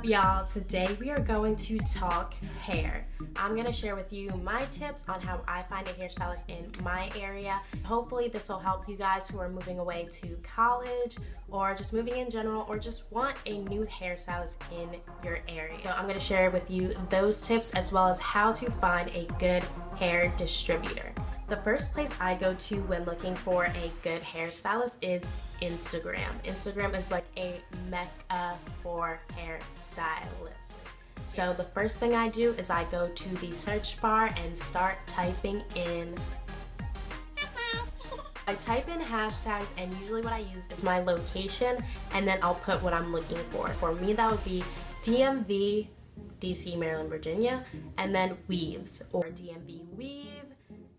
up, y'all? Today we are going to talk hair. I'm going to share with you my tips on how I find a hairstylist in my area. Hopefully this will help you guys who are moving away to college or just moving in general or just want a new hairstylist in your area. So I'm going to share with you those tips as well as how to find a good hair distributor. The first place I go to when looking for a good hairstylist is Instagram. Instagram is like a mecca for hairstylists. So the first thing I do is I go to the search bar and start typing in I type in hashtags, and usually what I use is my location, and then I'll put what I'm looking for. For me, that would be DMV, DC, Maryland, Virginia, and then weaves, or DMV weave,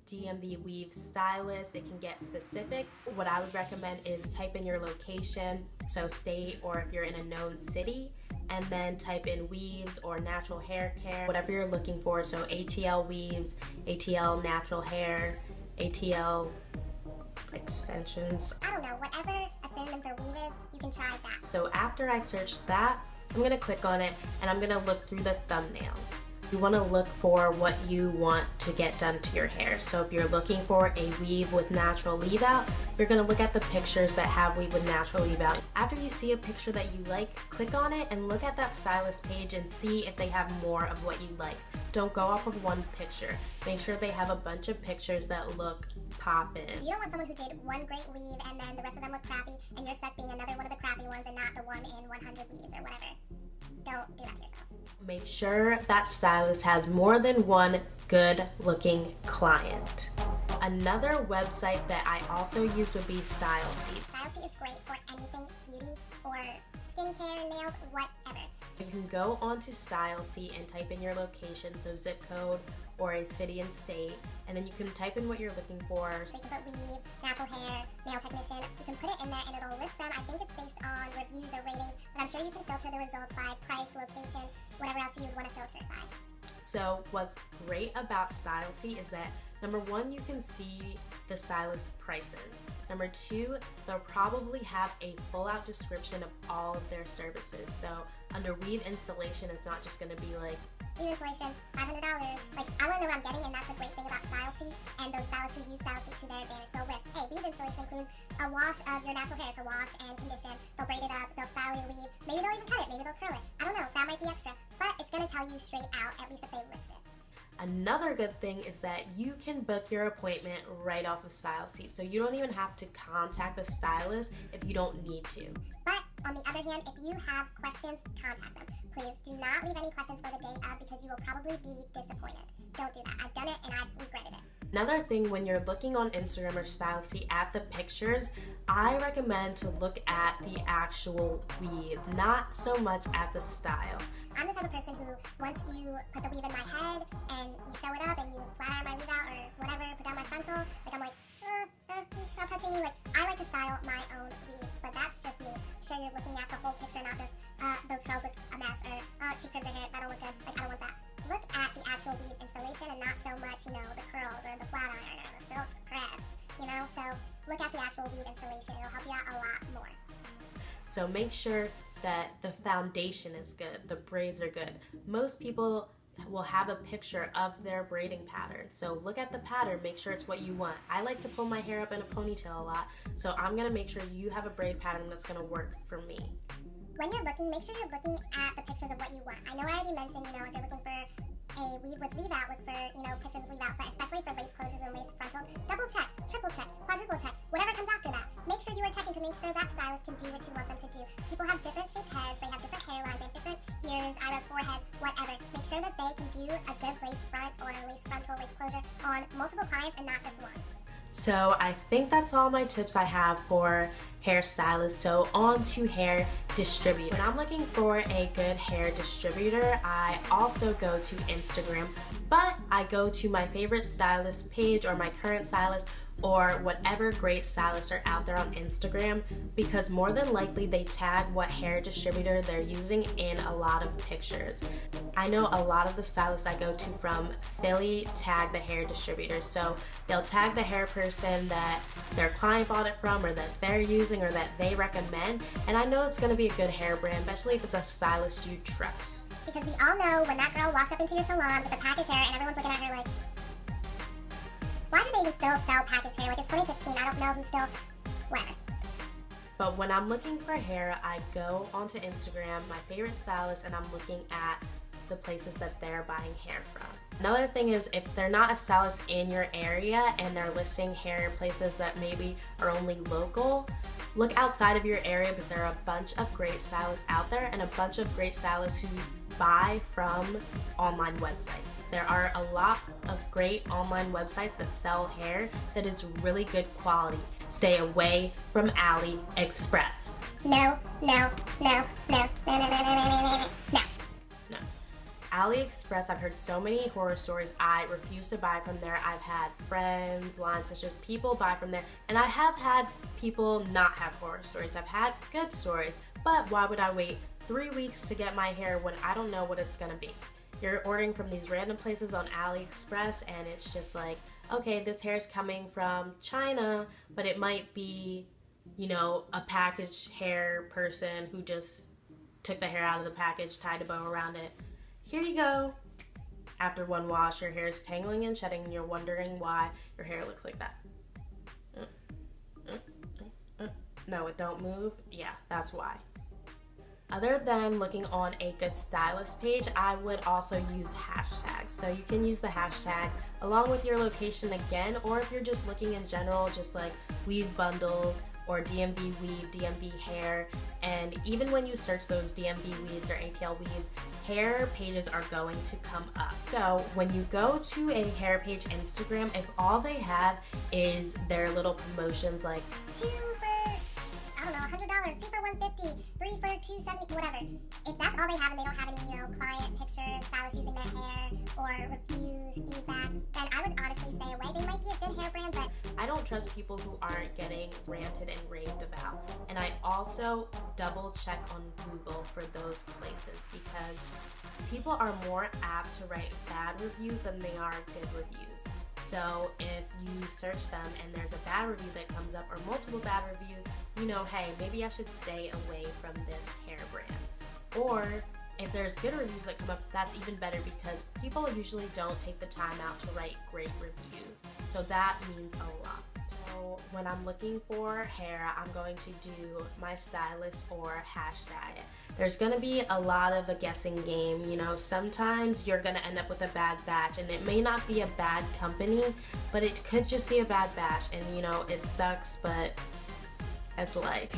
DMV weave stylist. It can get specific. What I would recommend is type in your location, so state, or if you're in a known city, and then type in weaves or natural hair care, whatever you're looking for. So ATL weaves, ATL natural hair, ATL extensions. I don't know, whatever a synonym for weave is, you can try that. So after I search that, I'm gonna click on it and I'm gonna look through the thumbnails. You want to look for what you want to get done to your hair. So if you're looking for a weave with natural leave out, you're going to look at the pictures that have weave with natural leave out. After you see a picture that you like, click on it and look at that stylist page and see if they have more of what you like. Don't go off of one picture. Make sure they have a bunch of pictures that look poppin'. You don't want someone who did one great weave and then the rest of them look crappy and you're stuck being another one of the crappy ones and not the one in 100 weaves or whatever. Don't do that to yourself. Make sure that stylist has more than one good looking client. Another website that I also use would be Stylist. Stylist is great for anything beauty or skincare, nails, whatever. You can go onto Stylist and type in your location, so zip code or a city and state, and then you can type in what you're looking for. So you can put weave, natural hair, nail technician. You can put it in there and it'll list them. I think it's based on reviews or ratings, but I'm sure you can filter the results by price, location, whatever else you'd want to filter it by. So what's great about Stylist is that number one, you can see the stylist prices. Number two, they'll probably have a full out description of all of their services. So under weave installation, it's not just gonna be like, weave installation, $500. Like, I want to know what I'm getting, and that's the great thing about Stylist and those stylists who use Stylist to their advantage. They'll list, hey, weave installation includes a wash of your natural hair, so wash and condition. They'll braid it up, they'll style your weave. Maybe they'll even cut it, maybe they'll curl it. I don't know, that might be extra, but it's going to tell you straight out, at least if they list it. Another good thing is that you can book your appointment right off of Stylist, so you don't even have to contact the stylist if you don't need to. But on the other hand, if you have questions, contact them. Please do not leave any questions for the day of because you will probably be disappointed. Don't do that. I've done it and I've regretted it. Another thing, when you're looking on Instagram or Stylist at the pictures, I recommend to look at the actual weave, not so much at the style. I'm the type of person who, once you put the weave in my head and you sew it up and you flat iron my weave out or whatever, put down my frontal, like I'm like, stop touching me. Like, I like to style my own weaves, but that's just me. Sure, you're looking at the whole picture, not just, those curls look a mess, or, she crimped her hair, that don't look good. Like, I don't want that. Look at the actual weave installation and not so much, you know, the curls or the flat iron or the silk threads, you know? So look at the actual weave installation. It'll help you out a lot more. So make sure that the foundation is good, the braids are good. Most people will have a picture of their braiding pattern. So look at the pattern, make sure it's what you want. I like to pull my hair up in a ponytail a lot, so I'm gonna make sure you have a braid pattern that's gonna work for me. When you're looking, make sure you're looking at the pictures of what you want. I know I already mentioned, you know, if you're looking for a weave with leave out, look for, you know, pictures with leave out, but especially for lace closures and lace frontals, double check, triple check, quadruple check, whatever comes after that. Make sure you are checking to make sure that stylist can do what you want them to do. People have different shaped heads, they have different hairlines, they have different ears, eyebrows, foreheads, whatever. Make sure that they can do a good lace front or a lace frontal, lace closure on multiple clients and not just one. So I think that's all my tips I have for hairstylists. So on to hair distributor. When I'm looking for a good hair distributor, I also go to Instagram, but I go to my favorite stylist page or my current stylist or whatever great stylists are out there on Instagram, because more than likely they tag what hair distributor they're using in a lot of pictures. I know a lot of the stylists I go to from Philly tag the hair distributors, so they'll tag the hair person that their client bought it from or that they're using or that they recommend, and I know it's going to be a good hair brand, especially if it's a stylist you trust. Because we all know when that girl walks up into your salon with a package hair and everyone's looking at her like, why do they even still sell package hair? Like, it's 2015, I don't know who's still where. But when I'm looking for hair, I go onto Instagram, my favorite stylist, and I'm looking at the places that they're buying hair from. Another thing is, if they're not a stylist in your area and they're listing hair in places that maybe are only local, look outside of your area, because there are a bunch of great stylists out there and a bunch of great stylists who buy from online websites. There are a lot of great online websites that sell hair that is really good quality. Stay away from AliExpress. No. AliExpress, I've heard so many horror stories. I refuse to buy from there. I've had friends, line sisters, people buy from there, and I have had people not have horror stories. I've had good stories, but why would I wait 3 weeks to get my hair when I don't know what it's gonna be? You're ordering from these random places on AliExpress, and it's just like, okay, this hair is coming from China, but it might be, you know, a packaged hair person who just took the hair out of the package, tied a bow around it. Here you go. After one wash, your hair is tangling and shedding, and you're wondering why your hair looks like that. No, it don't move. Yeah, that's why. Other than looking on a good stylist page, I would also use hashtags. So you can use the hashtag along with your location again, or if you're just looking in general, just like weave bundles or DMV weave, DMV hair, and even when you search those DMV weaves or ATL weaves, hair pages are going to come up. So when you go to a hair page Instagram, if all they have is their little promotions like 2 for, I don't know, $100, 2 for $150, 3 for $270, whatever. If that's all they have and they don't have any, you know, client pictures, stylists using their hair, or reviews, feedback, then I would honestly stay away. They might be a good hair brand, but I don't trust people who aren't getting ranted and raved about. And I also double check on Google for those places, because people are more apt to write bad reviews than they are good reviews. So if you search them and there's a bad review that comes up or multiple bad reviews, you know, hey, maybe I should stay away from this hair brand. Or if there's good reviews that come up, that's even better, because people usually don't take the time out to write great reviews. So that means a lot. So when I'm looking for hair, I'm going to do my stylist or hashtag. There's gonna be a lot of a guessing game. You know, sometimes you're gonna end up with a bad batch, and it may not be a bad company, but it could just be a bad batch, and you know, it sucks, but it's life.